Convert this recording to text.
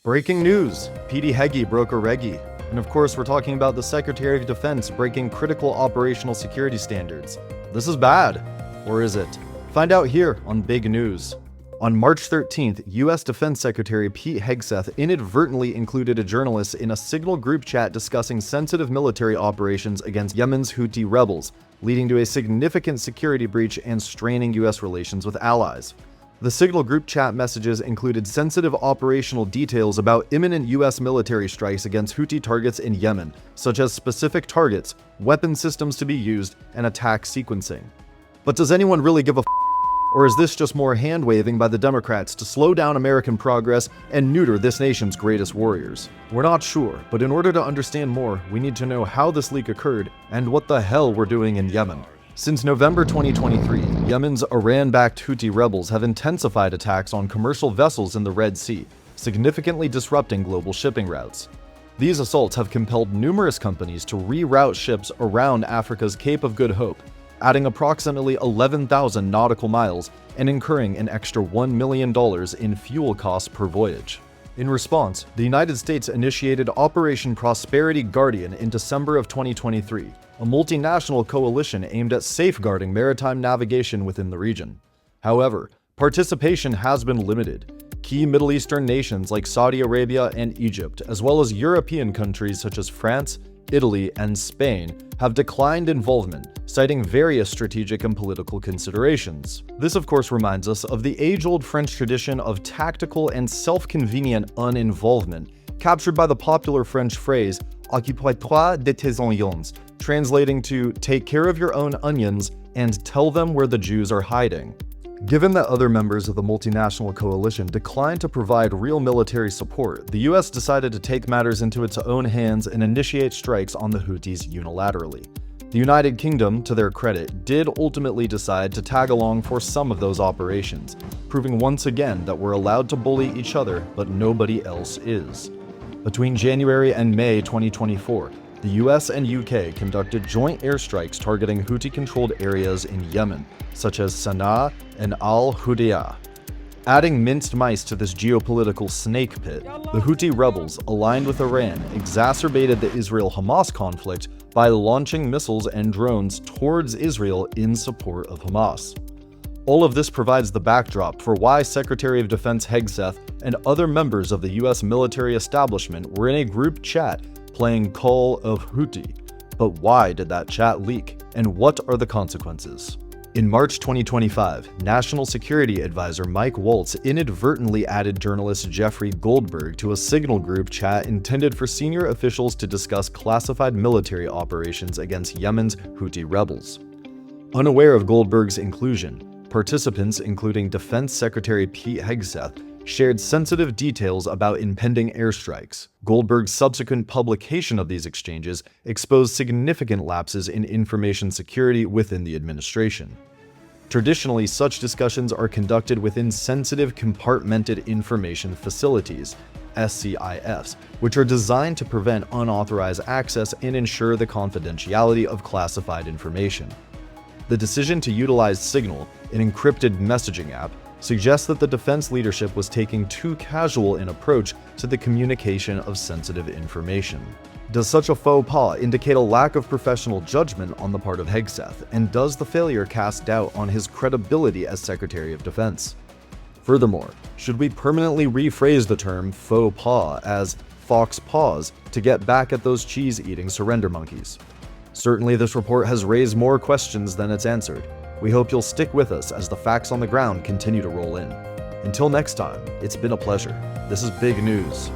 Breaking news, Pete Hegseth broke a reggie. And of course, we're talking about the Secretary of Defense breaking critical operational security standards. This is bad. Or is it? Find out here on Big News. On March 13th, U.S. Defense Secretary Pete Hegseth inadvertently included a journalist in a Signal group chat discussing sensitive military operations against Yemen's Houthi rebels, leading to a significant security breach and straining U.S. relations with allies. The Signal group chat messages included sensitive operational details about imminent U.S. military strikes against Houthi targets in Yemen, such as specific targets, weapon systems to be used, and attack sequencing. But does anyone really give a or is this just more hand-waving by the Democrats to slow down American progress and neuter this nation's greatest warriors? We're not sure, but in order to understand more, we need to know how this leak occurred and what the hell we're doing in Yemen. Since November 2023, Yemen's Iran-backed Houthi rebels have intensified attacks on commercial vessels in the Red Sea, significantly disrupting global shipping routes. These assaults have compelled numerous companies to reroute ships around Africa's Cape of Good Hope, adding approximately 11,000 nautical miles and incurring an extra $1 million in fuel costs per voyage. In response, the United States initiated Operation Prosperity Guardian in December of 2023, a multinational coalition aimed at safeguarding maritime navigation within the region. However, participation has been limited. Key Middle Eastern nations like Saudi Arabia and Egypt, as well as European countries such as France, Italy, and Spain, have declined involvement, citing various strategic and political considerations. This, of course, reminds us of the age-old French tradition of tactical and self-convenient uninvolvement, captured by the popular French phrase "Occupe-toi de tes oignons," translating to "take care of your own onions and tell them where the Jews are hiding." Given that other members of the multinational coalition declined to provide real military support, the US decided to take matters into its own hands and initiate strikes on the Houthis unilaterally. The United Kingdom, to their credit, did ultimately decide to tag along for some of those operations, proving once again that we're allowed to bully each other, but nobody else is. Between January and May 2024, the US and UK conducted joint airstrikes targeting Houthi-controlled areas in Yemen, such as Sana'a and Al-Hudaydah. Adding minced mice to this geopolitical snake pit, the Houthi rebels, aligned with Iran, exacerbated the Israel-Hamas conflict by launching missiles and drones towards Israel in support of Hamas. All of this provides the backdrop for why Secretary of Defense Hegseth and other members of the US military establishment were in a group chat playing Call of Houthi. But why did that chat leak, and what are the consequences? In March 2025, National Security Advisor Mike Waltz inadvertently added journalist Jeffrey Goldberg to a Signal group chat intended for senior officials to discuss classified military operations against Yemen's Houthi rebels. Unaware of Goldberg's inclusion, participants, including Defense Secretary Pete Hegseth, shared sensitive details about impending airstrikes. Goldberg's subsequent publication of these exchanges exposed significant lapses in information security within the administration. Traditionally, such discussions are conducted within sensitive compartmented information facilities, SCIFs, which are designed to prevent unauthorized access and ensure the confidentiality of classified information. The decision to utilize Signal, an encrypted messaging app, suggests that the defense leadership was taking too casual an approach to the communication of sensitive information. Does such a faux pas indicate a lack of professional judgment on the part of Hegseth, and does the failure cast doubt on his credibility as Secretary of Defense? Furthermore, should we permanently rephrase the term faux pas as fox paws to get back at those cheese-eating surrender monkeys? Certainly, this report has raised more questions than it's answered. We hope you'll stick with us as the facts on the ground continue to roll in. Until next time, it's been a pleasure. This is Big News.